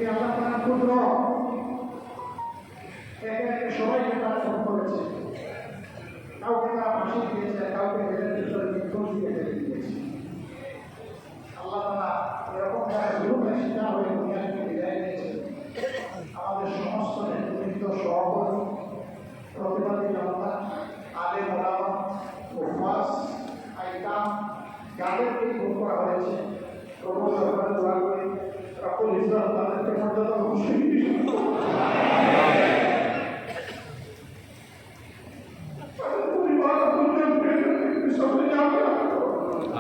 এটি আল্লাহ তাআলা কুদরত। একে একে সবাইকে তারা ফোন করেছে, কাউকে তারা ফাঁসি দিয়েছে, কাউকে জেলের ভিতরে নির্দোষ দিয়ে ফেলে দিয়েছে। আল্লাহ তাআলা এরকম যারা জুলুমের শিকার হয়ে দুনিয়া থেকে বিদায় নিয়েছে, আমাদের সমস্ত নেতৃবৃন্দ, সভাপতি, প্রতিবাদী জনতা, আলেম ওলামা, মুফাস, আইকাম, যাদেরকেই ভোট করা হয়েছে, প্রভু দরবারে দোয়া করে রব্বুল ইজ্জত তাদেরকে মর্যাদা অবশ্যই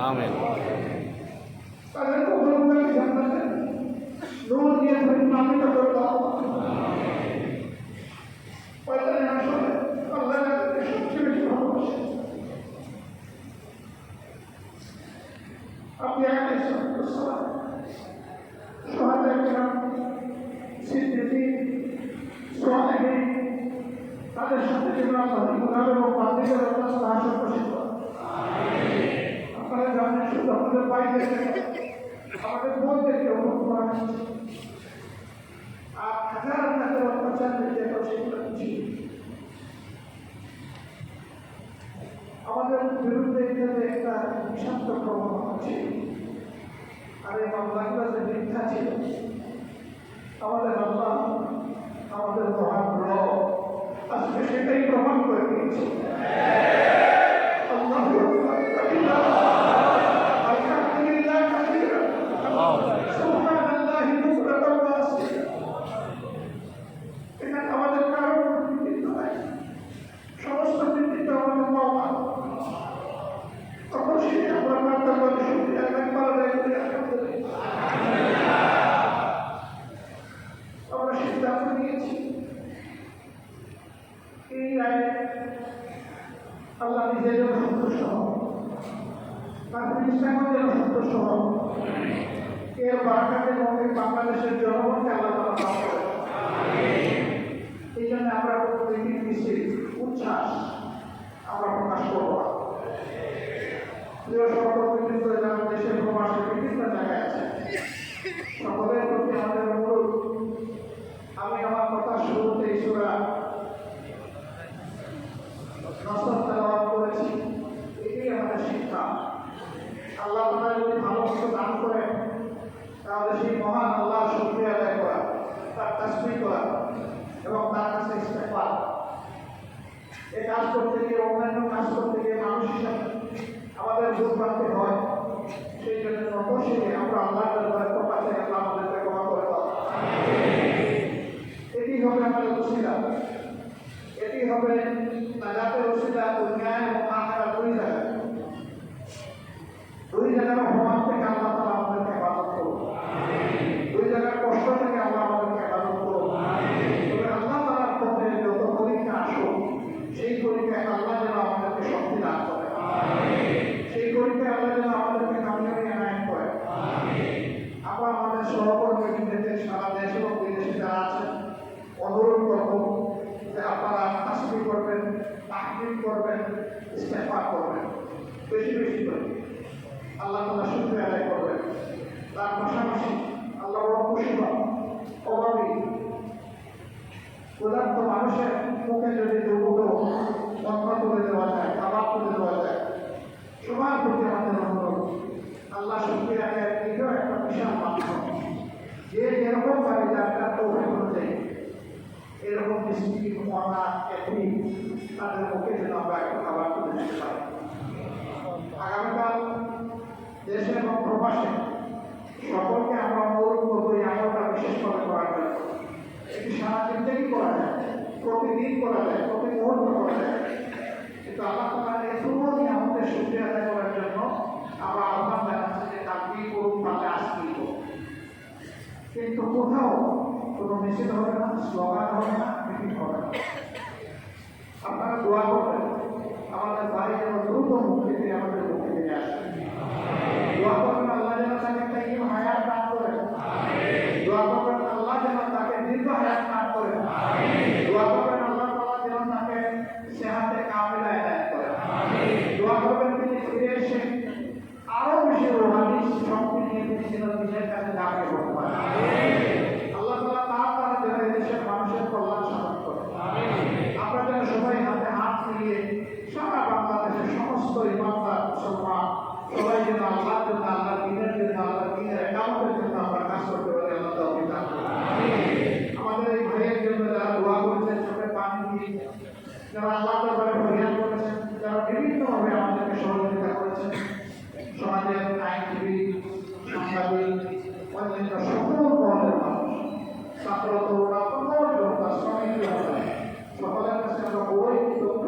আমিন। তাদের কবরগুলোকে জান্নাতে নূর দিয়ে পরিমাণিত করে দাও। পয়তানি আসলে আল্লাহ তাদেরকে সবচেয়ে বেশি ভালোবাসে। আপনি তাদের সাথে যেন আপনারা জানেন, শুধু আমাদের বাইরে আমাদের বোনদেরকে অনুভব করা হচ্ছে, আর হাজার হাজার অত্যাচার যেটা সেগুলো ছিল আমাদের বিরুদ্ধে একটা বিষাক্ত প্রবণতা ছিল। আর এই মামলাগুলো যে মিথ্যা ছিল, আমাদের আল্লাহ, আমাদের মহান রব আজকে সেটাই প্রমাণ করে দিয়েছে। আমাদের কারো কৃতিত্ব নাই, সমস্ত কৃতিত্ব আমাদের মামা। তখন সেটা আমরা বার্তা করে শুনতে আমরা সিদ্ধান্ত নিয়েছি এই রায়ে আল্লাহ নিজের জন্য সন্তুষ্ট হন, তার প্রতিষ্ঠানের জন্য সন্তুষ্ট হন, এর বার্তাকে বাংলাদেশের জনগণকে আল্লাহ তাআলা দান করেন। এই জন্য আমরা প্রত্যেকটি মিছিল উচ্ছ্বাস আমরা প্রকাশ করব। প্রিয় সহকর্মীবৃন্দ, যারা দেশের প্রবাসে বিভিন্ন জায়গায় আছে, সকলের প্রতি আমাদের অনুরোধ, আমি আমার কথা শুরুতে সূরা নসর তেলাওয়াত করেছি, এটাই আমাদের শিক্ষা। আল্লাহ তাআলা যদি ভালো কিছু দান করেন, তাহলে সেই মহান আল্লাহর শুকরিয়া আদায় করা, তার তাসবিহ করা এবং তার কাছে ইস্তেগফার। এই কাজ করতে গিয়ে, অন্যান্য কাজ করতে গিয়ে মানুষ হিসাবে আমাদের ভুল প্রান্তে হয়। সেই জন্য অবশ্যই আমরা আল্লাহর দরবারে ক্ষমা চাই, আল্লাহ আমাদেরকে ক্ষমা করে দাও। এটি হবে আমাদের ওসিলা, এটি হবে নাজাতের ওসিলা দুনিয়ায় এবং আখিরাত দুই জায়গার অপমান থেকে আল্লাহ তাআলা আমাদেরকে হেফাজত করুন, দুই জায়গার কষ্ট থেকে আল্লাহ আমাদেরকে হেফাজত করুন। তবে আল্লাহ তাআলার পথে যত পরীক্ষা আসুক, সেই পরীক্ষায় আল্লাহ যেন আমাদেরকে শক্তি দান করে, সেই পরীক্ষায় আল্লাহ যেন আমাদেরকে কামিয়াবি এনায়েত করে। আমরা আমাদের সহকর্মীদের সারা দেশ এবং বিদেশে যারা আছেন অনুরোধ করব যে আপনারা তাসবিহ করবেন, তাহলিল করবেন, ইস্তেগফার করবেন, বেশি বেশি করে আল্লাহ তাআলা শুকরিয়া আদায় করবেন। তার পাশাপাশি আল্লাহ বড় খুশি হন, অভাবী ক্ষুধার্ত মানুষের মুখে যদি দুটো অন্ন তুলে দেওয়া যায়, খাবার তুলে দেওয়া যায়, সবার প্রতি আমাদের অনুরোধ, আল্লাহ শুকরিয়া আদায় এটাও একটা বিশাল মাধ্যম। যে যেরকম পারে যার তৌফিক অনুযায়ী এরকম মিষ্টি, মনা, এটি তাদের মুখে যেন আমরা একটা খাবার তুলে দিতে পারি। আগামীকাল দেশে এবং প্রবাসে সকলকে আমরা অনুরোধ করবো এই আমলটা বিশেষভাবে করার জন্য। এটি সারাদিন থেকেই করা যায়, প্রতিদিন করা যায়, প্রতি মুহূর্ত করা যায়, কিন্তু আল্লাহ তাআলা এতদিন আমাদের শুকরিয়া আদায় করার জন্য আমরা আহ্বান জানাচ্ছি যে কালকেই করুন, তাহলে আজকেই করুন। কিন্তু কোথাও কোনো মিছিল হবে না, স্লোগান হবে না, মিটিং হবে না। আপনারা দোয়া করবেন আমাদের ভাই যেন দ্রুত মুক্তি দিয়ে আমাদের মুক্তি দিয়ে আসে। দোয়া করবেন আল্লাহ যেন তাকে তাইয়্যিব হায়াত দান করেন। দোয়া করবেন আল্লাহ যেন তাকে দীর্ঘ হায়াত দান করেন। দোয়া করবেন আল্লাহ তাআলা যেন তাকে সেহাতে কামিলা এনায়েত করেন। দোয়া করবেন তিনি ফিরে এসে আরো বেশি রূহানি শক্তি নিয়ে তিনি যেন নিজের কাছে দাঁড়িয়ে পড়তে পারেন। আল্লাহ যারা আল্লাহ দরবারে ফরিয়াদ করেছেন, যারা বিভিন্নভাবে আমাদেরকে সহযোগিতা করেছেন, সমাজের আইনজীবী, সাংবাদিক, অন্যান্য সকল বর্ণের মানুষ, ছাত্র তরুণা, সকল জনতা, শ্রমিক জনতা, সকলের কাছে আমরা বই কৃতজ্ঞ।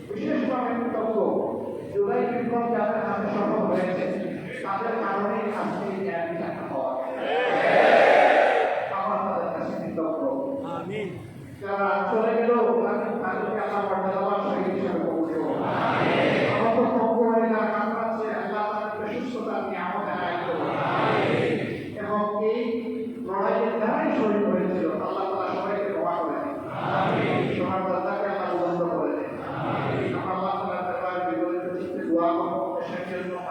বিশেষভাবে কৃতজ্ঞ জুলাই বিপ্লব যাদের হাতে সফল হয়েছে, তাদের কারণেই আজকে এই ন্যায় দেখা হওয়া। আমার তাদের কাছে কৃতজ্ঞ। যারা চলে গেল তাদেরকে আল্লাহ মর্যাদা শহীদ হিসেবে কবুল করুন। আমার তো কবরে যারা কামড়াচ্ছে, আল্লাহ তাদেরকে সুস্থতা নিয়ে আমাদের আয় করুন এবং এই লড়াইয়ের দ্বারাই শহীদ হয়ে